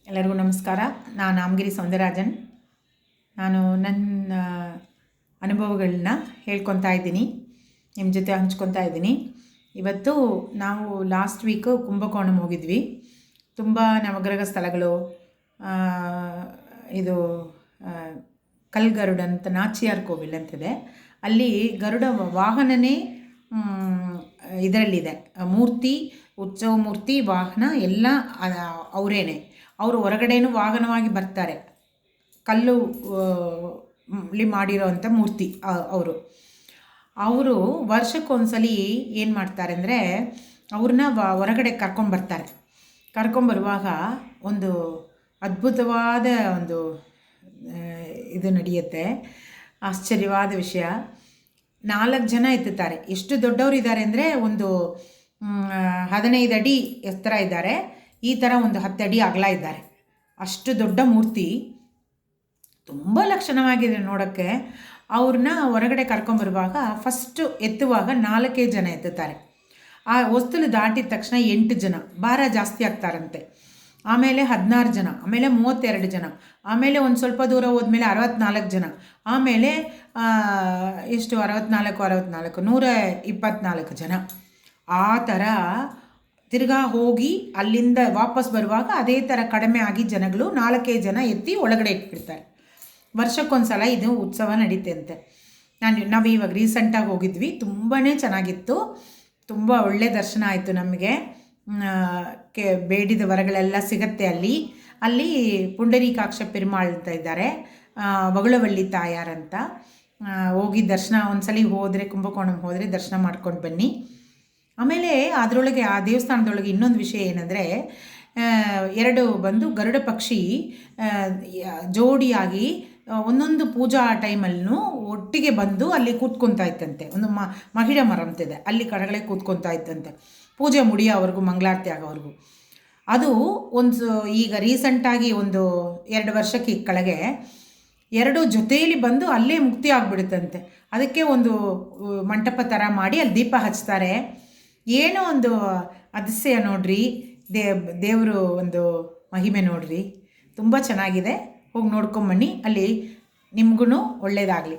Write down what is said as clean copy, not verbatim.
ಎಲ್ಲರಿಗೂ ನಮಸ್ಕಾರ. ನಾನು ನಾಮಗಿರಿ ಸೌಂದರರಾಜನ್. ನಾನು ನನ್ನ ಅನುಭವಗಳನ್ನ ಹೇಳ್ಕೊತಾ ಇದ್ದೀನಿ, ನಿಮ್ಮ ಜೊತೆ ಹಂಚ್ಕೊತಾ ಇದ್ದೀನಿ. ಇವತ್ತು ನಾವು ಲಾಸ್ಟ್ ವೀಕು ಕುಂಭಕೋಣಂ ಹೋಗಿದ್ವಿ. ತುಂಬ ನವಗ್ರಹ ಸ್ಥಳಗಳು, ಇದು ಕಲ್ಗರುಡ ಅಂತ ನಾಚಿಯಾರ್ ಕೋವಿಲ್ ಅಂತಿದೆ. ಅಲ್ಲಿ ಗರುಡ ವಾಹನನೇ ಇದರಲ್ಲಿದೆ, ಮೂರ್ತಿ, ಉತ್ಸವ ಮೂರ್ತಿ, ವಾಹನ ಎಲ್ಲ ಅವರೇನೆ. ಅವರು ಹೊರಗಡೆನೂ ವಾಹನವಾಗಿ ಬರ್ತಾರೆ. ಕಲ್ಲು ಮಾಡಿರೋ ಅಂಥ ಮೂರ್ತಿ ಅವರು ವರ್ಷಕ್ಕೊಂದ್ಸಲಿ ಏನು ಮಾಡ್ತಾರೆ ಅಂದರೆ, ಅವ್ರನ್ನ ಹೊರಗಡೆ ಕರ್ಕೊಂಬರುವಾಗ ಒಂದು ಅದ್ಭುತವಾದ ಒಂದು ಇದು ನಡೆಯುತ್ತೆ. ಆಶ್ಚರ್ಯವಾದ ವಿಷಯ. 4 ಜನ ಎತ್ತುತ್ತಾರೆ. ಎಷ್ಟು ದೊಡ್ಡವರು ಇದ್ದಾರೆ ಅಂದರೆ, ಒಂದು 15 ಅಡಿ ಎತ್ತರ ಇದ್ದಾರೆ, ಈ ಥರ ಒಂದು 10 ಅಡಿ ಅಗಲ ಇದ್ದಾರೆ. ಅಷ್ಟು ದೊಡ್ಡ ಮೂರ್ತಿ, ತುಂಬ ಲಕ್ಷಣವಾಗಿದೆ ನೋಡೋಕ್ಕೆ. ಅವ್ರನ್ನ ಹೊರಗಡೆ ಕರ್ಕೊಂಬರುವಾಗ ಫಸ್ಟು ಎತ್ತುವಾಗ 4 ಜನ ಎತ್ತುತ್ತಾರೆ. ಆ ಹೊಸ್ತಲು ದಾಟಿದ ತಕ್ಷಣ 8 ಜನ, ಭಾರ ಜಾಸ್ತಿ ಆಗ್ತಾರಂತೆ. ಆಮೇಲೆ 16 ಜನ, ಆಮೇಲೆ 32 ಜನ, ಆಮೇಲೆ ಒಂದು ಸ್ವಲ್ಪ ದೂರ ಹೋದ್ಮೇಲೆ 64 ಜನ, ಆಮೇಲೆ ಎಷ್ಟು 124 ಜನ. ಆ ಥರ ತಿರ್ಗಾ ಹೋಗಿ ಅಲ್ಲಿಂದ ವಾಪಸ್ ಬರುವಾಗ ಅದೇ ಥರ ಕಡಿಮೆ ಆಗಿ ಜನಗಳು 4 ಜನ ಎತ್ತಿ ಒಳಗಡೆ ಇಟ್ಬಿಡ್ತಾರೆ. ವರ್ಷಕ್ಕೊಂದು ಸಲ ಇದು ಉತ್ಸವ ನಡೀತಂತೆ. ನಾವು ಇವಾಗ ರೀಸೆಂಟಾಗಿ ಹೋಗಿದ್ವಿ, ತುಂಬಾ ಚೆನ್ನಾಗಿತ್ತು. ತುಂಬ ಒಳ್ಳೆ ದರ್ಶನ ಆಯಿತು ನಮಗೆ. ಬೇಡಿದ ವರಗಳೆಲ್ಲ ಸಿಗತ್ತೆ ಅಲ್ಲಿ ಪುಂಡರೀಕಾಕ್ಷ ಪೆರುಮಾಳ್ ಅಂತ ಇದ್ದಾರೆ, ವಗುಳವಳ್ಳಿ ತಾಯಾರಂತ. ಹೋಗಿ ದರ್ಶನ ಒಂದ್ಸಲಿ ಹೋದರೆ, ಕುಂಭಕೋಣಂ ಹೋದರೆ ದರ್ಶನ ಮಾಡ್ಕೊಂಡು ಬನ್ನಿ. ಆಮೇಲೆ ಅದರೊಳಗೆ, ಆ ದೇವಸ್ಥಾನದೊಳಗೆ ಇನ್ನೊಂದು ವಿಷಯ ಏನಂದರೆ, 2 ಬಂದು ಗರುಡ ಪಕ್ಷಿ ಜೋಡಿಯಾಗಿ ಒಂದೊಂದು ಪೂಜಾ ಟೈಮಲ್ಲೂ ಒಟ್ಟಿಗೆ ಬಂದು ಅಲ್ಲಿ ಕೂತ್ಕೊತಾ ಇತ್ತಂತೆ. ಒಂದು ಮಹಿಳಾ ಮರ ಅಂತಿದೆ, ಅಲ್ಲಿ ಕಡೆಗಳೇ ಕೂತ್ಕೊತಾ ಇತ್ತಂತೆ, ಪೂಜೆ ಮುಡಿಯೋವರೆಗೂ, ಮಂಗಳಾರತಿ ಆಗೋವರೆಗೂ. ಅದು ಒಂದು ಈಗ ರೀಸೆಂಟಾಗಿ ಒಂದು 2 ವರ್ಷಕ್ಕೆ ಕೆಳಗೆ 2 ಜೊತೆಯಲ್ಲಿ ಬಂದು ಅಲ್ಲೇ ಮುಕ್ತಿ ಆಗಿಬಿಡುತ್ತಂತೆ. ಅದಕ್ಕೆ ಒಂದು ಮಂಟಪ ಥರ ಮಾಡಿ ಅಲ್ಲಿ ದೀಪ ಹಚ್ತಾರೆ. ಏನೋ ಒಂದು ಅತಿಶಯ ನೋಡ್ರಿ, ದೇವರು ಒಂದು ಮಹಿಮೆ ನೋಡ್ರಿ, ತುಂಬ ಚೆನ್ನಾಗಿದೆ. ಹೋಗಿ ನೋಡ್ಕೊಂಬನ್ನಿ, ಅಲ್ಲಿ ನಿಮಗೂ ಒಳ್ಳೆಯದಾಗಲಿ.